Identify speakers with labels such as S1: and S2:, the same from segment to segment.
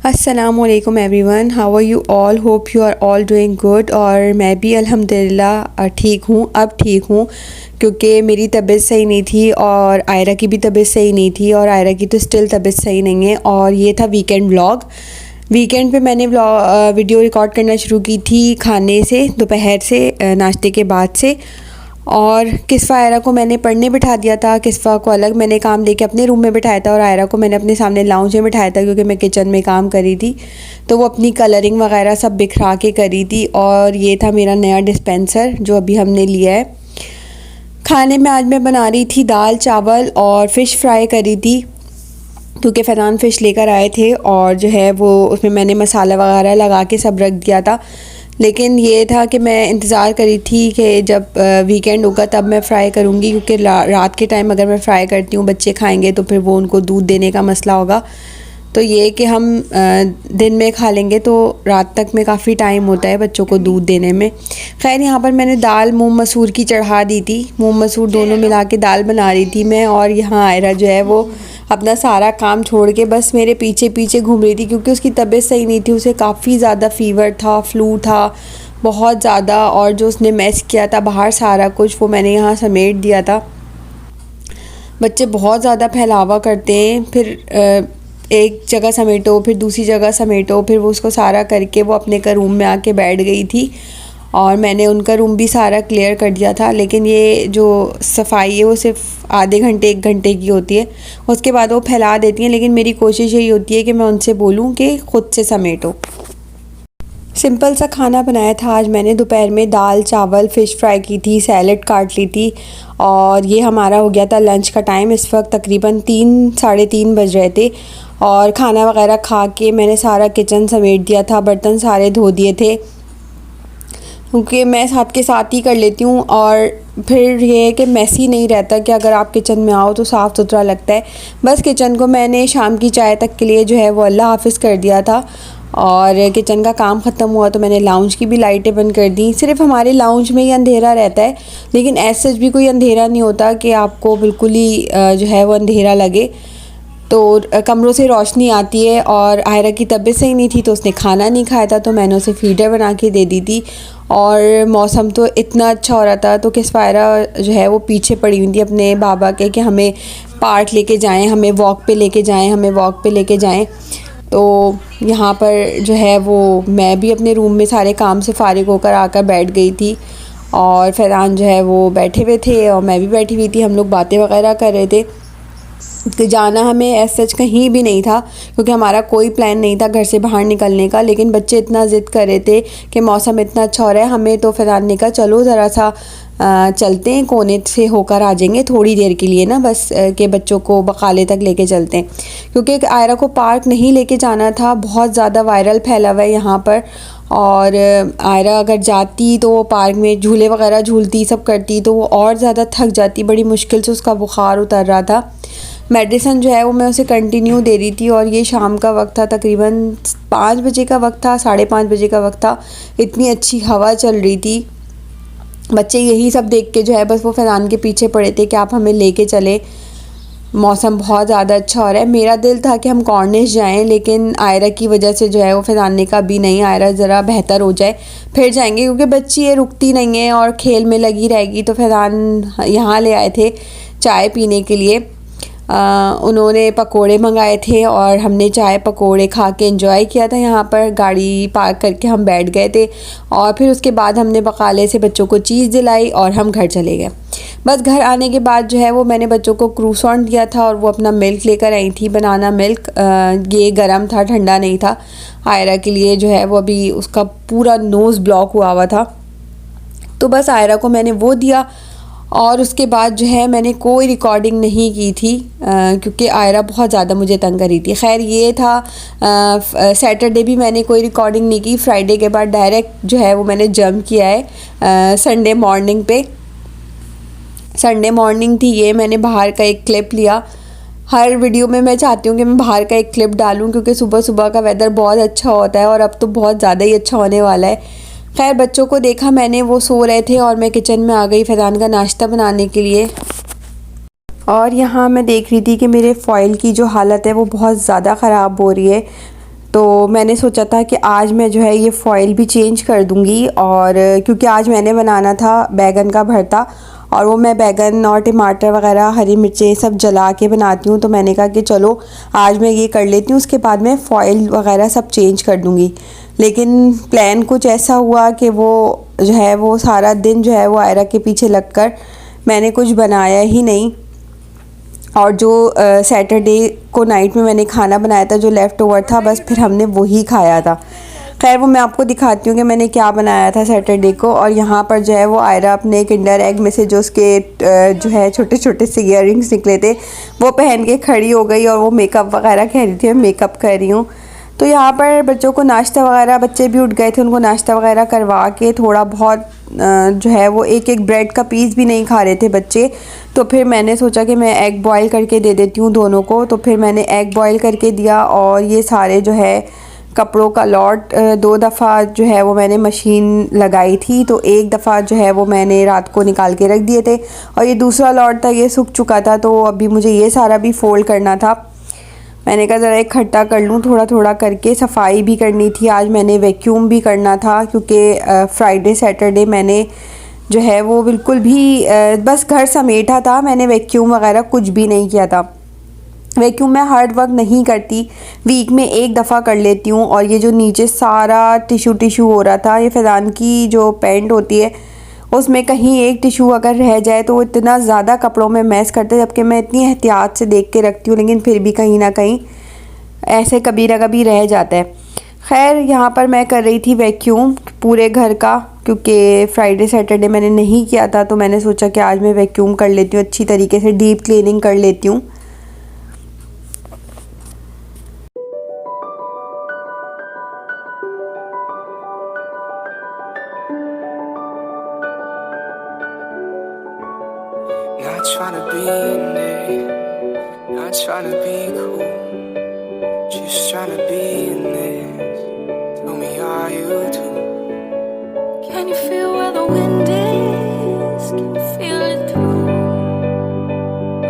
S1: अस्सलामुअलैकुम everyone, how are you all. Hope you are all doing good. और मैं भी अल्हम्दुलिल्लाह ठीक हूँ। अब ठीक हूँ क्योंकि मेरी तबीयत सही नहीं थी और आयरा की भी तबीयत सही नहीं थी और आयरा की तो स्टिल तबीयत सही नहीं है। और ये था वीकेंड व्लॉग। वीकेंड पे मैंने वीडियो रिकॉर्ड करना शुरू की थी खाने से, दोपहर से, नाश्ते के बाद से। और किस्फ़ा आयरा को मैंने पढ़ने बिठा दिया था। किस्फ़ा को अलग मैंने काम लेके अपने रूम में बिठाया था और आयरा को मैंने अपने सामने लाउंज में बिठाया था क्योंकि मैं किचन में काम कर रही थी, तो वो अपनी कलरिंग वगैरह सब बिखरा के करी थी। और ये था मेरा नया डिस्पेंसर जो अभी हमने लिया है। खाने में आज मैं बना रही थी दाल चावल और फ़िश फ्राई करी थी क्योंकि फ़रहान फ़िश लेकर आए थे और जो है वो उसमें मैंने मसाला वगैरह लगा के सब रख दिया था। लेकिन ये था कि मैं इंतज़ार करी थी कि जब वीकेंड होगा तब मैं फ़्राई करूँगी, क्योंकि रात के टाइम अगर मैं फ़्राई करती हूँ बच्चे खाएंगे तो फिर वो उनको दूध देने का मसला होगा। तो ये कि हम दिन में खा लेंगे तो रात तक में काफ़ी टाइम होता है बच्चों को दूध देने में। खैर यहाँ पर मैंने दाल मूंग मसूर की चढ़ा दी थी। मूंग मसूर दोनों मिला के दाल बना रही थी मैं। और यहाँ आयरा जो है वो अपना सारा काम छोड़ के बस मेरे पीछे पीछे घूम रही थी क्योंकि उसकी तबीयत सही नहीं थी। उसे काफ़ी ज़्यादा फ़ीवर था, फ्लू था बहुत ज़्यादा। और जो उसने मैस किया था बाहर सारा कुछ वो मैंने यहाँ समेट दिया था। बच्चे बहुत ज़्यादा फैलावा करते हैं, फिर एक जगह समेटो फिर दूसरी जगह समेटो, फिर वो उसको सारा करके वो अपने का रूम में आके बैठ गई थी और मैंने उनका रूम भी सारा क्लियर कर दिया था। लेकिन ये जो सफाई है वो सिर्फ आधे घंटे 1 घंटे की होती है, उसके बाद वो फैला देती हैं। लेकिन मेरी कोशिश यही होती है कि मैं उनसे बोलूँ कि ख़ुद से समेटो। सिंपल सा खाना बनाया था आज मैंने। दोपहर में दाल चावल फ़िश फ्राई की थी, सैलड काट ली थी और ये हमारा हो गया था लंच का टाइम। इस वक्त तकरीबन 3 साढ़े 3 बज रहे थे और खाना वगैरह खा के मैंने सारा किचन समेट दिया था, बर्तन सारे धो दिए थे क्योंकि मैं साथ के साथ ही कर लेती हूँ। और फिर ये है कि मैसी नहीं रहता कि अगर आप किचन में आओ तो साफ़ सुथरा लगता है। बस किचन को मैंने शाम की चाय तक के लिए जो है वो अल्लाह हाफ़िज़ कर दिया था और किचन का काम ख़त्म हुआ तो मैंने लाउंज की भी लाइटें बंद कर दी। सिर्फ हमारे लाउंज में ही अंधेरा रहता है, लेकिन ऐसे भी कोई अंधेरा नहीं होता कि आपको बिल्कुल ही जो है वो अंधेरा लगे। तो कमरों से रोशनी आती है। और आयरा की तबीयत सही नहीं थी तो उसने खाना नहीं खाया था, तो मैंने उसे फीडर बना के दे दी थी। और मौसम तो इतना अच्छा हो रहा था तो किस्फ़ा आयरा जो है वो पीछे पड़ी हुई थी अपने बाबा के कि हमें पार्क लेके जाएं, हमें वॉक पे लेके जाएं, हमें वॉक पे लेके जाएं। तो यहाँ पर जो है वो मैं भी अपने रूम में सारे काम से फ़ारिग होकर आकर बैठ गई थी और फ़रहान जो है वो बैठे हुए थे और मैं भी बैठी हुई थी। हम लोग बातें वगैरह कर रहे थे कि जाना हमें ऐसा सच कहीं भी नहीं था क्योंकि हमारा कोई प्लान नहीं था घर से बाहर निकलने का। लेकिन बच्चे इतना ज़िद कर रहे थे कि मौसम इतना अच्छा हो रहा है हमें, तो फ़रहान ने कहा चलो ज़रा सा चलते हैं, कोने से होकर आ जाएंगे थोड़ी देर के लिए ना, बस के बच्चों को बकाले तक लेके चलते हैं क्योंकि आयरा को पार्क नहीं लेके जाना था। बहुत ज़्यादा वायरल फैला हुआ है यहाँ पर। और आयरा अगर जाती तो वो पार्क में झूले वगैरह झूलती सब करती तो वो और ज़्यादा थक जाती। बड़ी मुश्किल से उसका बुखार उतर रहा था। मेडिसिन जो है वो मैं उसे कंटिन्यू दे रही थी और ये शाम का वक्त था, तकरीबन 5 बजे का वक्त था, 5:30 बजे का वक्त था। इतनी अच्छी हवा चल रही थी। बच्चे यही सब देख के जो है बस वो फ़रहान के पीछे पड़े थे कि आप हमें लेके चले, मौसम बहुत ज़्यादा अच्छा हो रहा है। मेरा दिल था कि हम कॉर्निश जाएं, लेकिन आयरा की वजह से जो है वो फ़रहान ने कहा भी नहीं, आयरा ज़रा बेहतर हो जाए फिर जाएंगे क्योंकि बच्ची ये रुकती नहीं है और खेल में लगी रहेगी। तो फ़रहान यहाँ ले आए थे चाय पीने के लिए। उन्होंने पकोड़े मंगाए थे और हमने चाय पकोड़े खा के एंजॉय किया था। यहाँ पर गाड़ी पार्क करके हम बैठ गए थे और फिर उसके बाद हमने बकाले से बच्चों को चीज़ दिलाई और हम घर चले गए। बस घर आने के बाद जो है वो मैंने बच्चों को क्रूसॉन दिया था और वो अपना मिल्क लेकर आई थी, बनाना मिल्क। ये गर्म था, ठंडा नहीं था। आयरा के लिए जो है वो अभी उसका पूरा नोज़ ब्लॉक हुआ था, तो बस आयरा को मैंने वो दिया। और उसके बाद जो है मैंने कोई रिकॉर्डिंग नहीं की थी क्योंकि आयरा बहुत ज़्यादा मुझे तंग करी थी। खैर ये था, सैटरडे भी मैंने कोई रिकॉर्डिंग नहीं की। फ्राइडे के बाद डायरेक्ट जो है वो मैंने जंप किया है संडे मॉर्निंग पे। संडे मॉर्निंग थी ये, मैंने बाहर का एक क्लिप लिया। हर वीडियो में मैं चाहती हूँ कि मैं बाहर का एक क्लिप डालूँ क्योंकि सुबह सुबह का वेदर बहुत अच्छा होता है और अब तो बहुत ज़्यादा ही अच्छा होने वाला है। खैर बच्चों को देखा मैंने, वो सो रहे थे और मैं किचन में आ गई फ़रहान का नाश्ता बनाने के लिए। और यहाँ मैं देख रही थी कि मेरे फ़ॉइल की जो हालत है वो बहुत ज़्यादा ख़राब हो रही है। तो मैंने सोचा था कि आज मैं जो है ये फ़ॉइल भी चेंज कर दूँगी, और क्योंकि आज मैंने बनाना था बैगन का भरता, और वो मैं बैगन और टमाटर वगैरह हरी मिर्चें सब जला के बनाती हूँ। तो मैंने कहा कि चलो आज मैं ये कर लेती हूँ, उसके बाद मैं फ़ॉइल वगैरह सब चेंज कर दूँगी। लेकिन प्लान कुछ ऐसा हुआ कि वो जो है वो सारा दिन जो है वो आयरा के पीछे लगकर मैंने कुछ बनाया ही नहीं। और जो सैटरडे को नाइट में मैंने खाना बनाया था जो लेफ़्ट ओवर था, बस फिर हमने वही खाया था। खैर वो मैं आपको दिखाती हूँ कि मैंने क्या बनाया था सैटरडे को। और यहाँ पर जो है वो आयरा अपने किंडर एग में से जो उसके जो है छोटे छोटे से ईयररिंग्स निकले थे वो पहन के खड़ी हो गई, और वो मेकअप वगैरह कह रही थी मैं मेकअप कर रही हूँ। तो यहाँ पर बच्चों को नाश्ता वगैरह, बच्चे भी उठ गए थे, उनको नाश्ता वगैरह करवा के थोड़ा बहुत जो है वो एक एक ब्रेड का पीस भी नहीं खा रहे थे बच्चे। तो फिर मैंने सोचा कि मैं एग बॉयल करके दे देती हूँ दोनों को। तो फिर मैंने एग बॉयल करके दिया, और ये सारे जो है कपड़ों का लॉट 2 दफ़ा जो है वो मैंने मशीन लगाई थी। तो एक दफ़ा जो है वो मैंने रात को निकाल के रख दिए थे, और ये दूसरा लॉट था, ये सूख चुका था। तो अभी मुझे ये सारा भी फ़ोल्ड करना था। मैंने कहा ज़रा इकट्ठा कर लूँ, थोड़ा थोड़ा करके। सफाई भी करनी थी, आज मैंने वैक्यूम भी करना था, क्योंकि फ्राइडे सैटरडे मैंने जो है वो बिल्कुल भी बस घर समेटा था, मैंने वैक्यूम वगैरह कुछ भी नहीं किया था। वैक्यूम मैं हर वक्त नहीं करती, वीक में एक दफ़ा कर लेती हूँ। और ये जो नीचे सारा टिशू हो रहा था, ये फैज़ान की जो पैंट होती है उसमें कहीं एक टिशू अगर रह जाए तो वो इतना ज़्यादा कपड़ों में मैस करते हैं, जबकि मैं इतनी एहतियात से देख के रखती हूँ, लेकिन फिर भी कहीं ना कहीं ऐसे कभी ना कभी रह जाता है। खैर यहाँ पर मैं कर रही थी वैक्यूम पूरे घर का, क्योंकि फ्राइडे सैटरडे मैंने नहीं किया था। तो मैंने सोचा कि आज मैं वैक्यूम कर लेती हूँ, अच्छी तरीके से डीप क्लीनिंग कर लेती हूँ।
S2: Not trying to be in it, not trying to be cool, just trying to be in this. Tell me, are you too? Can you feel where the wind is? Can you feel it through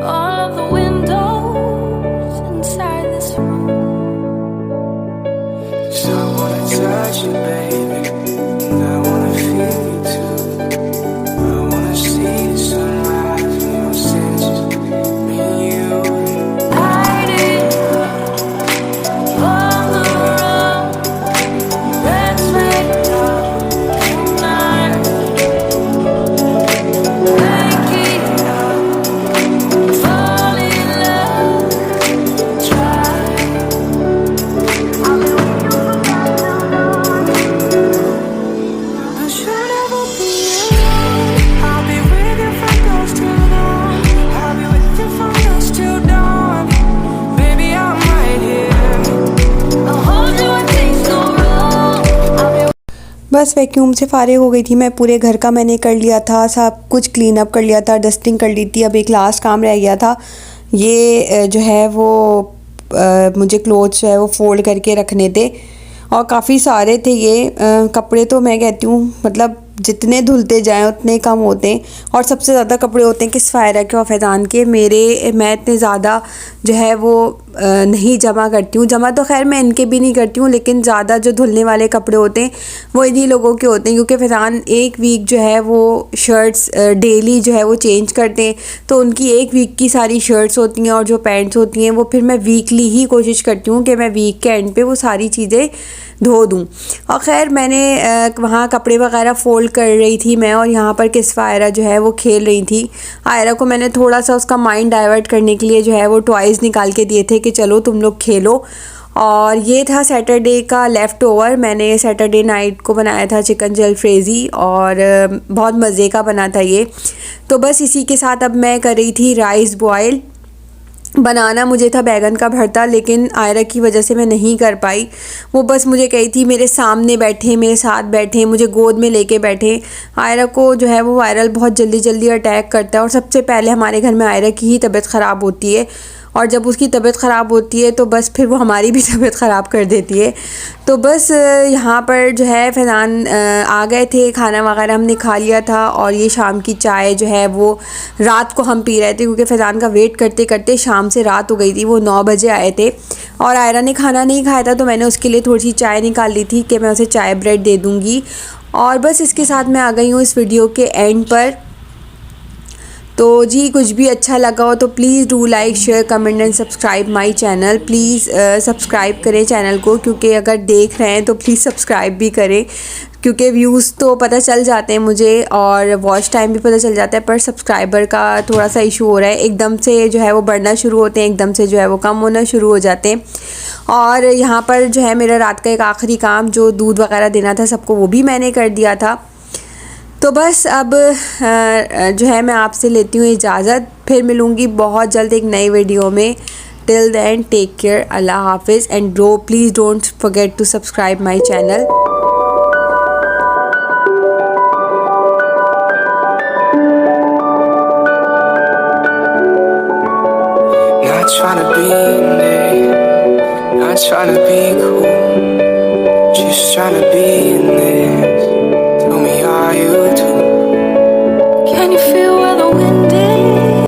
S2: all of the windows inside this room? 'Cause I wanna touch you, baby, and I wanna feel you too. I wanna see the sunrise in your senses, me and you. Hiding on the road, let's make love tonight. Make it up, fall in love, try. I'll be with you from now till dawn. I should never be alone. I'll be with you from dusk till dawn. I'll be with you from dusk till dawn. Baby, I'm right here. I'll hold you when things go wrong. I'll be
S1: बस vacuum से फारिग हो गई थी मैं, पूरे घर का मैंने कर लिया था, सब कुछ क्लीन अप कर लिया था, डस्टिंग कर ली थी। अब एक लास्ट काम रह गया था, ये जो है वो मुझे क्लोथ्स जो है वो फोल्ड करके रखने थे, और काफ़ी सारे थे ये कपड़े। तो मैं कहती हूँ मतलब जितने धुलते जाएं उतने कम होते हैं, और सबसे ज़्यादा कपड़े होते हैं किस्फ़ायरा के और फैज़ान के। मैं इतने ज़्यादा जो है वो नहीं जमा करती हूँ। जमा तो खैर मैं इनके भी नहीं करती हूँ, लेकिन ज़्यादा जो धुलने वाले कपड़े होते हैं वो इन्हीं लोगों के होते हैं, क्योंकि फैज़ान एक वीक जो है वो शर्ट्स डेली जो है वो चेंज करते हैं। तो उनकी एक वीक की सारी शर्ट्स होती हैं, और जो पैंट्स होती हैं वो फिर मैं वीकली ही कोशिश करती हूँ कि मैं वीक के एंड पे वो सारी चीज़ें धो दूँ। और ख़ैर मैंने वहाँ कपड़े वगैरह फ़ोल्ड कर रही थी मैं, और यहाँ पर किस्फ़ायरा जो है वो खेल रही थी। आयरा को मैंने थोड़ा सा उसका माइंड डाइवर्ट करने के लिए जो है वो टॉयज़ निकाल के दिए थे कि चलो तुम लोग खेलो। और ये था सैटरडे का लेफ़्ट ओवर। मैंने सैटरडे नाइट को बनाया था चिकन जलफ्रेज़ी, और बहुत मज़े का बना था ये। तो बस इसी के साथ अब मैं कर रही थी राइस बॉयल। बनाना मुझे था बैगन का भरता, लेकिन आयरा की वजह से मैं नहीं कर पाई। वो बस मुझे कही थी मेरे सामने बैठे, मेरे साथ बैठे, मुझे गोद में लेके बैठे। आयरा को जो है वो वायरल बहुत जल्दी जल्दी अटैक करता है, और सबसे पहले हमारे घर में आयरा की ही तबीयत ख़राब होती है, और जब उसकी तबीयत ख़राब होती है तो बस फिर वो हमारी भी तबीयत ख़राब कर देती है। तो बस यहाँ पर जो है फैज़ान आ गए थे, खाना वगैरह हमने खा लिया था, और ये शाम की चाय जो है वो रात को हम पी रहे थे, क्योंकि फैज़ान का वेट करते करते शाम से रात हो गई थी। वो 9 बजे आए थे, और आयरा ने खाना नहीं खाया था तो मैंने उसके लिए थोड़ी सी चाय निकाल ली थी कि मैं उसे चाय ब्रेड दे दूँगी। और बस इसके साथ मैं आ गई हूँ इस वीडियो के एंड पर। तो जी कुछ भी अच्छा लगा हो तो please do like share comment and subscribe my channel. Please subscribe करें चैनल को, क्योंकि अगर देख रहे हैं तो प्लीज़ सब्सक्राइब भी करें, क्योंकि व्यूज़ तो पता चल जाते हैं मुझे और वॉच टाइम भी पता चल जाता है, पर सब्सक्राइबर का थोड़ा सा इशू हो रहा है। एकदम से जो है वो बढ़ना शुरू होते हैं, एकदम से जो है वो कम होना शुरू हो जाते हैं। और यहाँ पर जो है मेरा रात का एक आखिरी काम जो दूध वगैरह देना था सबको, वो भी मैंने कर दिया था। तो बस अब जो है मैं आपसे लेती हूँ इजाज़त, फिर मिलूँगी बहुत जल्द एक नई वीडियो में। टिल देन टेक केयर, अल्लाह हाफिज़ and please don't forget to subscribe my channel.
S3: Not trying to be there, not trying to be cool, just trying to be in this. Tell me, are you too?
S2: Can you feel